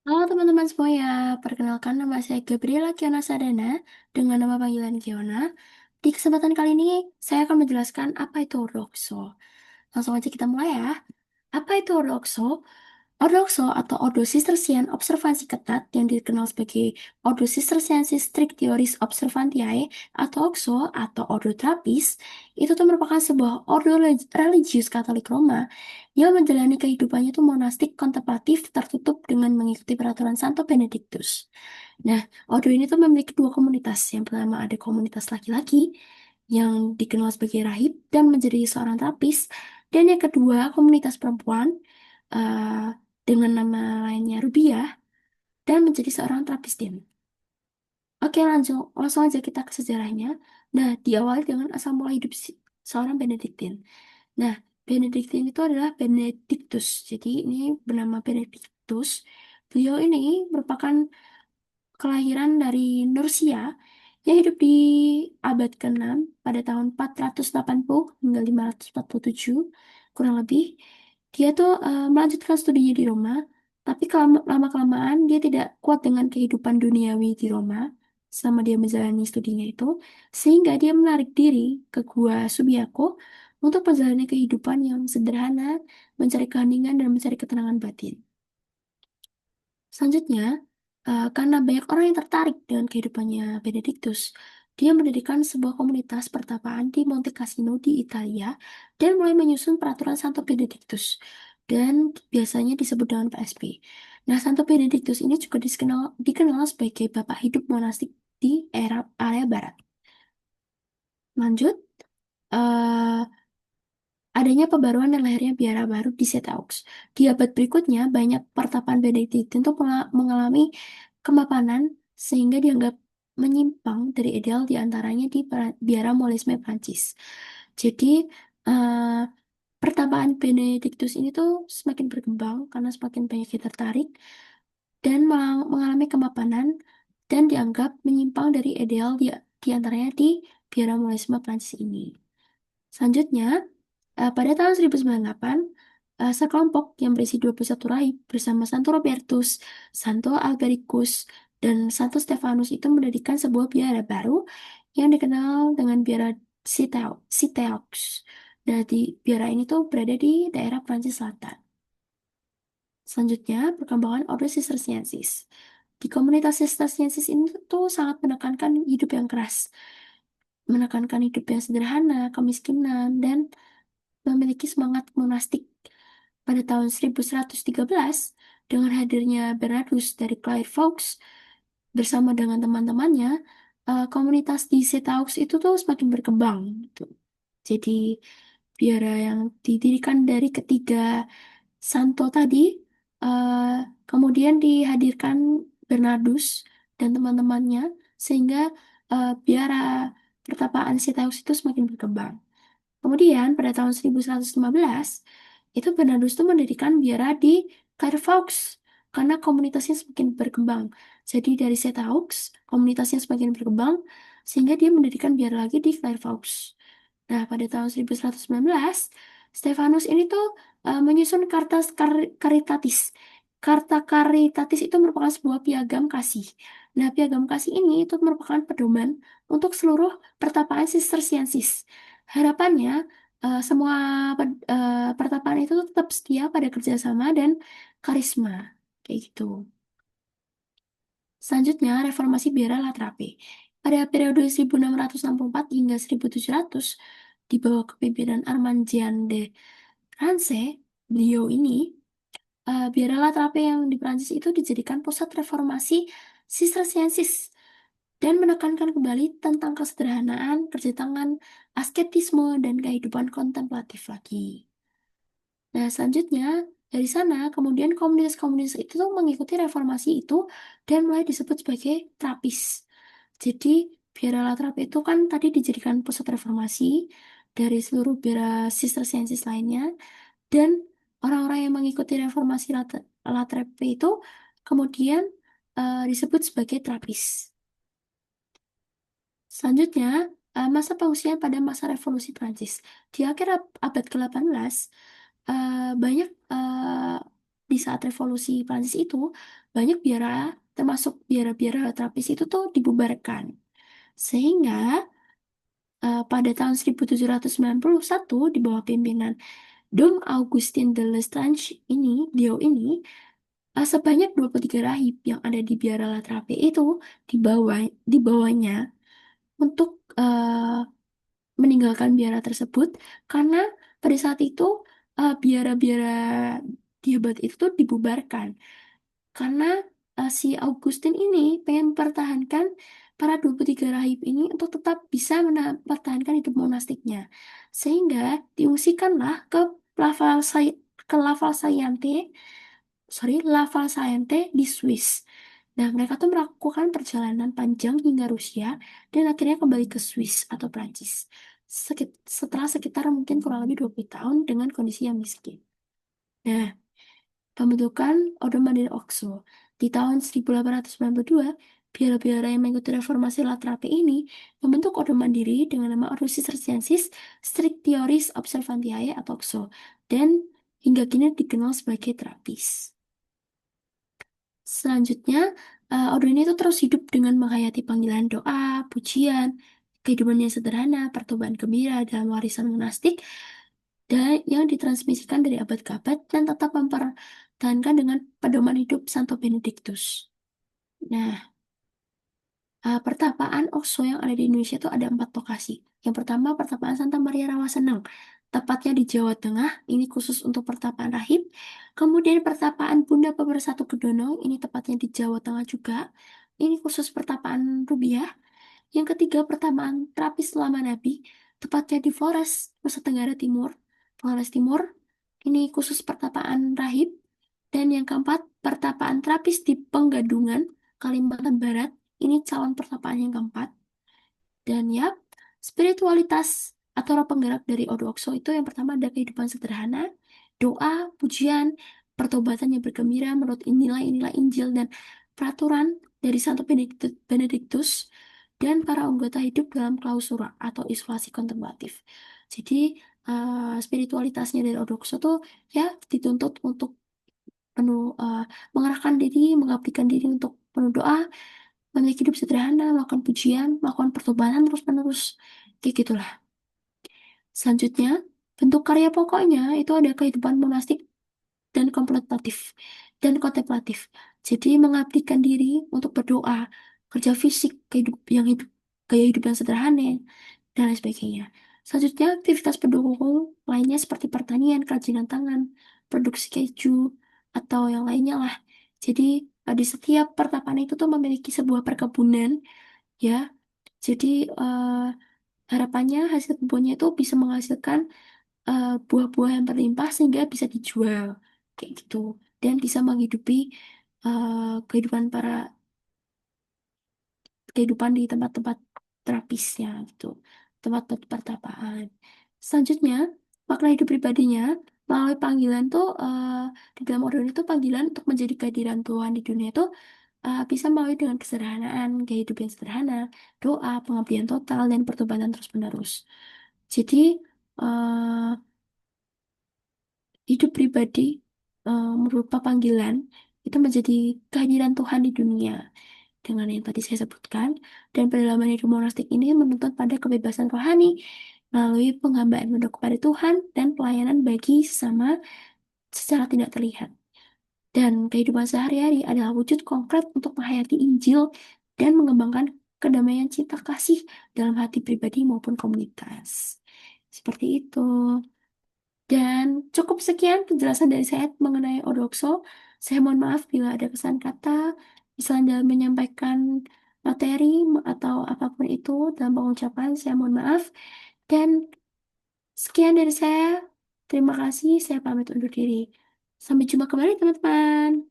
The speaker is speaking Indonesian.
Halo teman-teman semuanya, perkenalkan nama saya Gabriela Kiona Sadana dengan nama panggilan Kiona. Di kesempatan kali ini, saya akan menjelaskan apa itu Ordoxo. Langsung aja kita mulai ya. Apa itu Ordoxo? Ordoxo atau Ordo Cistercian Observansi Ketat yang dikenal sebagai Ordo Cisterciensis Strictioris Observantiae atau OXO atau Ordo Trappist itu tuh merupakan sebuah ordo religius Katolik Roma yang menjalani kehidupannya itu monastik kontemplatif tertutup dengan mengikuti peraturan Santo Benedictus. Nah, ordo ini tuh memiliki dua komunitas. Yang pertama ada komunitas laki-laki yang dikenal sebagai rahib dan menjadi seorang terapis, dan yang kedua komunitas perempuan eh, dengan nama lainnya Rubiah dan menjadi seorang trapistin. Oke, langsung aja kita ke sejarahnya. Nah, diawali dengan asal mula hidup seorang Benediktin. Nah, Benediktin itu adalah Benedictus. Jadi ini bernama Benedictus. Beliau ini merupakan kelahiran dari Nursia yang hidup di abad ke-6 pada tahun 480 hingga 547 kurang lebih. Dia tuh melanjutkan studinya di Roma, tapi lama-kelamaan dia tidak kuat dengan kehidupan duniawi di Roma selama dia menjalani studinya itu, sehingga dia menarik diri ke Gua Subiaco untuk menjalani kehidupan yang sederhana, mencari keheningan dan mencari ketenangan batin. Selanjutnya, karena banyak orang yang tertarik dengan kehidupannya Benedictus, dia mendirikan sebuah komunitas pertapaan di Monte Cassino di Italia dan mulai menyusun peraturan Santo Benedictus dan biasanya disebut dengan PSP. Nah, Santo Benedictus ini juga dikenal sebagai bapak hidup monastik di era area barat. Lanjut, eh, adanya pembaruan dan lahirnya biara baru di Setaux. Di abad berikutnya, banyak pertapaan Benediktin itu mengalami kemapanan sehingga dianggap menyimpang dari ideal di antaranya di biara Molisme Prancis. Jadi, eh, pertapaan Benediktus ini tuh semakin berkembang karena semakin banyak yang tertarik dan mengalami kemapanan dan dianggap menyimpang dari ideal di antaranya di biara Molisme Prancis ini. Selanjutnya, pada tahun 1098, sekelompok yang berisi 21 rahib bersama Santo Robertus, Santo Albericus, dan Santo Stefanus itu mendirikan sebuah biara baru yang dikenal dengan biara Citeaux. Nah, di biara ini tuh berada di daerah Prancis Selatan. Selanjutnya, perkembangan Ordo Cisterciensis. Di komunitas Cisterciensis ini tuh sangat menekankan hidup yang keras, menekankan hidup yang sederhana, kemiskinan, dan memiliki semangat monastik. Pada tahun 1113, dengan hadirnya Bernardus dari Clairvaux bersama dengan teman-temannya, komunitas di Setaux itu tuh semakin berkembang gitu. Jadi biara yang didirikan dari ketiga santo tadi, eh, kemudian dihadirkan Bernardus dan teman-temannya, sehingga biara pertapaan Setaux itu semakin berkembang. Kemudian pada tahun 1115 itu Bernardus itu mendirikan biara di Clairvaux karena komunitasnya semakin berkembang. Jadi dari Setaux, komunitasnya semakin berkembang sehingga dia mendirikan biara lagi di Clairvaux. Nah, pada tahun 1119, Stefanus ini tuh menyusun Caritatis. Karta Caritatis itu merupakan sebuah piagam kasih. Nah, piagam kasih ini itu merupakan pedoman untuk seluruh pertapaan Cisterciensis. Harapannya, semua pertapaan itu tetap setia pada kerjasama dan karisma. Kayak gitu. Selanjutnya, reformasi Biara Latrape. Pada periode 1664 hingga 1700, di bawah kepemimpinan Armand Jean de Rance, beliau ini, Biara Latrape yang di Prancis itu dijadikan pusat reformasi Cisterciensis dan menekankan kembali tentang kesederhanaan, kerja tangan, asketisme, dan kehidupan kontemplatif lagi. Nah, selanjutnya, dari sana, kemudian komunitas-komunitas itu tuh mengikuti reformasi itu dan mulai disebut sebagai terapis. Jadi, biara Latrap itu kan tadi dijadikan pusat reformasi dari seluruh biara Cisterciensis lainnya, dan orang-orang yang mengikuti reformasi Latrap itu kemudian disebut sebagai terapis. Selanjutnya, masa pengungsian pada masa Revolusi Prancis. Di akhir abad ke-18, banyak di saat revolusi Prancis itu banyak biara, termasuk biara-biara terapis itu tuh dibubarkan. Sehingga pada tahun 1791 di bawah pimpinan Dom Augustin de Lestrange ini, sebanyak 23 rahib yang ada di biara La Trappe itu dibawa dibawanya untuk meninggalkan biara tersebut karena pada saat itu biara-biara diabat itu tuh dibubarkan karena si Augustin ini pengen mempertahankan para 23 rahib ini untuk tetap bisa mempertahankan hidup monastiknya sehingga diungsikanlah ke Laval Laval Sainte Laval Sainte di Swiss. Nah, mereka tuh melakukan perjalanan panjang hingga Rusia dan akhirnya kembali ke Swiss atau Prancis. Setelah sekitar mungkin kurang lebih 20 tahun dengan kondisi yang miskin. Nah, pembentukan Ordo Mandiri Okso. Di tahun 1892, biara-biara yang mengikuti reformasi Latrape ini membentuk Ordo Mandiri dengan nama Ordo Cisterciensis Strictioris Observantiae atau OXO. Dan hingga kini dikenal sebagai terapis. Selanjutnya, ordo ini tuh terus hidup dengan menghayati panggilan doa, pujian, kehidupan yang sederhana, percobaan gembira dalam warisan monastik, dan yang ditransmisikan dari abad ke abad dan tetap mempertahankan dengan pedoman hidup Santo Benedictus. Nah, pertapaan Osho yang ada di Indonesia itu ada 4 lokasi. Yang pertama, pertapaan Santa Maria Rawaseneng, tepatnya di Jawa Tengah, ini khusus untuk pertapaan rahib. Kemudian pertapaan Bunda Pemersatu Kedono, ini tepatnya di Jawa Tengah juga. Ini khusus pertapaan Rubiah. Yang ketiga, pertapaan Terapis Lama Nabi, tepatnya di Flores, Nusa Tenggara Timur. Flores Timur, ini khusus pertapaan rahib. Dan yang keempat, pertapaan terapis di Penggadungan, Kalimantan Barat. Ini calon pertapaan yang keempat. Dan ya, spiritualitas atau roh penggerak dari Odo Okso itu yang pertama ada kehidupan sederhana, doa, pujian, pertobatan yang bergembira menurut nilai-nilai Injil dan peraturan dari Santo Benedictus dan para anggota hidup dalam klausura atau isolasi kontemplatif. Jadi spiritualitasnya dari Odo Okso tuh ya dituntut untuk penuh mengerahkan diri, mengabdikan diri untuk penuh doa, memiliki hidup sederhana, melakukan pujian, melakukan pertobatan terus-menerus. Kayak gitulah. Selanjutnya, bentuk karya pokoknya itu ada kehidupan monastik dan kontemplatif. Jadi mengabdikan diri untuk berdoa, kerja fisik, gaya hidup yang sederhana, dan lain sebagainya. Selanjutnya, aktivitas pendukung lainnya seperti pertanian, kerajinan tangan, produksi keju, atau yang lainnya lah. Jadi, di setiap pertapaan itu tuh memiliki sebuah perkebunan, ya. Jadi, harapannya hasil kebunnya itu bisa menghasilkan buah-buah yang berlimpah sehingga bisa dijual kayak gitu dan bisa menghidupi kehidupan kehidupan di tempat-tempat terapisnya gitu, tempat pertapaan. Selanjutnya, makna hidup pribadinya melalui panggilan tuh di dalam orderan itu panggilan untuk menjadi kehadiran Tuhan di dunia itu bisa melalui dengan kesederhanaan, gaya hidup yang sederhana, doa, pengabdian total, dan pertobatan terus-menerus. Jadi, eh, hidup pribadi berupa panggilan itu menjadi kehadiran Tuhan di dunia dengan yang tadi saya sebutkan dan pendalaman hidup monastik ini menuntut pada kebebasan rohani melalui penghambaan penuh kepada Tuhan dan pelayanan bagi sesama secara tidak terlihat dan kehidupan sehari-hari adalah wujud konkret untuk menghayati Injil dan mengembangkan kedamaian cinta kasih dalam hati pribadi maupun komunitas seperti itu. Dan cukup sekian penjelasan dari saya mengenai Odokso. Saya mohon maaf bila ada kesan kata, misalnya dalam menyampaikan materi atau apapun itu dalam pengucapan, saya mohon maaf. Dan sekian dari saya. Terima kasih, saya pamit undur diri. Sampai jumpa kembali teman-teman.